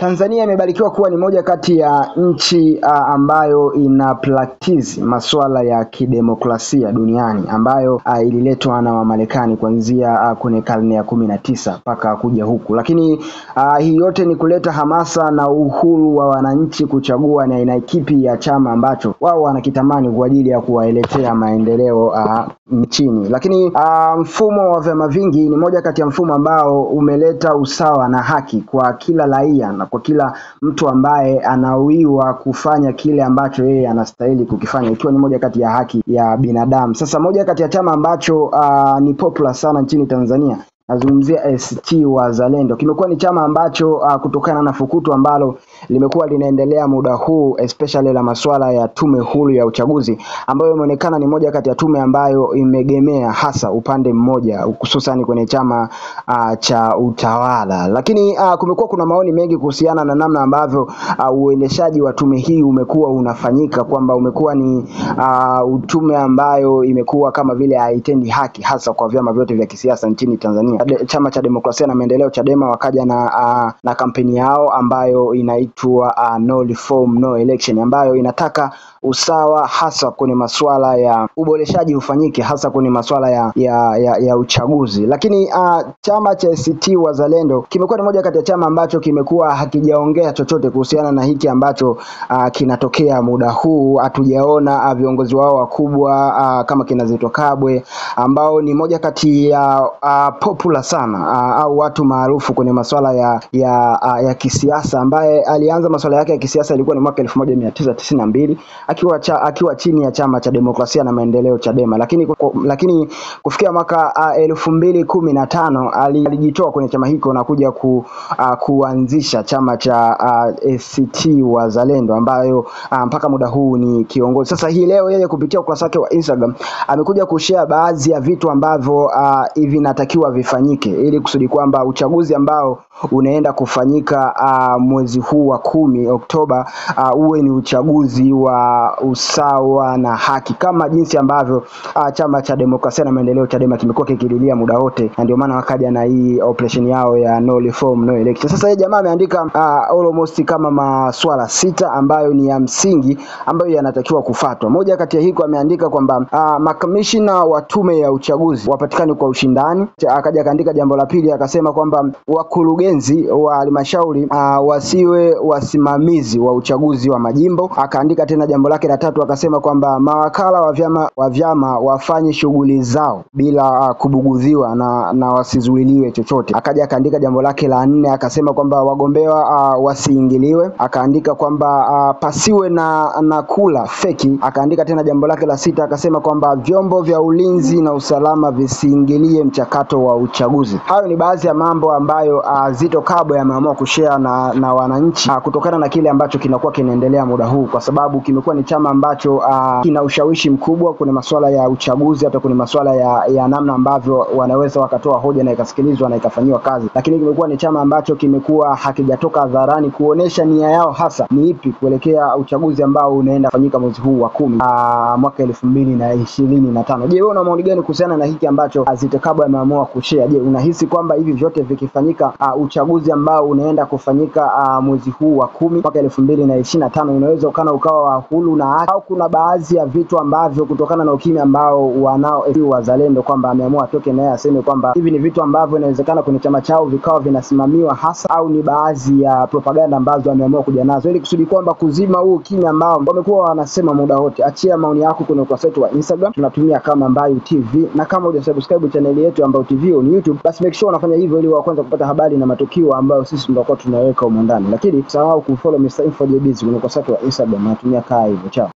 Tanzania imebarikiwa kuwa ni moja kati ya nchi ambayo ina practice masuala ya kidemokrasia duniani, ambayo ililetwa na Wamarekani kuanzia kwenye karne ya 19 mpaka kuja huku. Lakini hii yote ni kuleta hamasa na uhuru wa wananchi kuchagua ni aina kipi ya chama ambacho wao wanakitamani kwa ajili ya kuwaeletea maendeleo nchini. Lakini mfumo wa vyama vingi ni moja kati ya mfumo ambao umeleta usawa na haki kwa kila raia na kwa kila mtu ambaye anawiwa kufanya kile ambacho yeye anastahili kukifanya, ikiwa ni moja kati ya haki ya binadamu. Sasa moja kati ya chama ambacho ni popular sana nchini Tanzania, nazungumzia ACT Wazalendo, kimekuwa ni chama ambacho kutokana na fukuto ambalo limekuwa linaendelea muda huu, especially la masuala ya tume huru ya uchaguzi, ambayo imeonekana ni moja kati ya tume ambayo imegemea hasa upande mmoja, hususan kwenye chama cha utawala. Lakini kumekuwa kuna maoni mengi kuhusiana na namna ambavyo uendeshaji wa tume hii umekuwa unafanyika, kwamba umekuwa ni tume ambayo imekuwa kama vile haitendi haki hasa kwa vyama vyote vya kisiasa nchini Tanzania. Chama cha Demokrasia na Maendeleo Chadema wakaja na kampeni yao ambayo inaitwa No Reform No Election, ambayo inataka usawa hasa kwenye masuala ya uboreshaji ufanyike hasa kwenye masuala ya uchaguzi. Lakini chama cha ACT Wazalendo kimekuwa ni moja kati ya chama ambacho kimekuwa hakijaongea chochote kuhusiana na hiki ambacho kinatokea muda huu. Hatujaona viongozi wao wakubwa kama kina Zitto Kabwe, ambao ni moja kati ya popular sana au watu maarufu kwenye masuala ya kisiasa, ambaye alianza masuala yake ya kisiasa ilikuwa ni mwaka 1992 akiwa chini ya chama cha Demokrasia na Maendeleo Chadema. Lakini kufikia mwaka 2015 alijitoa kwenye chama hicho na kuja kuanzisha chama cha ACT Wazalendo, ambayo mpaka muda huu ni kiongozi. Sasa hii leo yeye kupitia ukurasa wake wa Instagram amekuja kushare baadhi ya vitu ambavyo hivi natakiwa vifanyike ili kusudi kwamba uchaguzi ambao unaenda kufanyika mwezi huu wa 10 Oktoba uwe ni uchaguzi wa usawa na haki, kama jinsi ambavyo chama cha Demokrasia na Maendeleo Chadema kimekuwa kikililia muda wote, na ndio maana wakaja na hii operation yao ya No Reform No Election. Sasa yeye jamaa ameandika almost kama maswala 6 ambayo ni ya msingi ambayo yanatakiwa kufuatwa. Moja kati ya hiko ameandika kwamba makamishina wa tume ya uchaguzi wapatikane kwa ushindani. Akaja akaandika jambo la pili, akasema kwamba wakurugenzi wa halmashauri wasiwe wasimamizi wa uchaguzi wa majimbo. Akaandika tena jambo lake la tatu, akasema kwamba mawakala wa vyama wafanye shughuli zao bila kubugudhiwa na wasizuiliwe chochote. Akaja akaandika jambo lake la 4, akasema kwamba wagombea wasiingiliwe. Akaandika kwamba pasiwe na kula feki. Akaandika tena jambo lake la 6, akasema kwamba vyombo vya ulinzi na usalama visiingilie mchakato wa uchaguzi. Hayo ni baadhi ya mambo ambayo Zitto Kabwe ameamua kushare na wananchi kutokana na kile ambacho kinakuwa kinaendelea muda huu, kwa sababu kimekuwa ni chama ambacho kina ushawishi mkubwa kwenye masuala ya uchaguzi, hata kwenye masuala ya namna ambavyo wanaweza wakatoa hoja na ikasikilizwa na ikafanywa kazi. Lakini kimekuwa ni chama ambacho kimekuwa hakijatoka hadharani kuonesha nia yao hasa ni ipi kuelekea uchaguzi ambao unaenda kufanyika mwezi huu wa 10 mwaka 2025. Je, wewe una maoni gani kuhusiana na hiki ambacho Zitto Kabwe ameamua kushare? Je, unahisi kwamba hivi vyote vikifanyika uchaguzi ambao unaenda kufanyika mwezi huu wa 10 mwaka 2025 unaweza ukawa wa huru na haki, au kuna baadhi ya vitu ambavyo kutokana na ukimya ambao wanao Wazalendo kwamba ameamua atoke naye aseme kwamba hivi ni vitu ambavyo inawezekana kwenye chama chao vikao vinasimamiwa hasa, au ni baadhi ya propaganda ambazo ameamua kuja nazo ili kusudi kwamba kuzima huu ukimya ambao wamekuwa wanasema muda wote? Achia maoni yako kwenye ukurasa wetu wa Instagram, tunatumia kama Mbayu TV, na kama hujasubscribe channel yetu ya Mbayu TV on YouTube, basi make sure unafanya hivyo ili wa kwanza kupata habari na matukio ambayo sisi tunakuwa tunaweka huko ndani. Lakini usahau kufollow Mr. Info JBZ kwenye ukurasa wetu wa Instagram, natumia hivyo. Chao.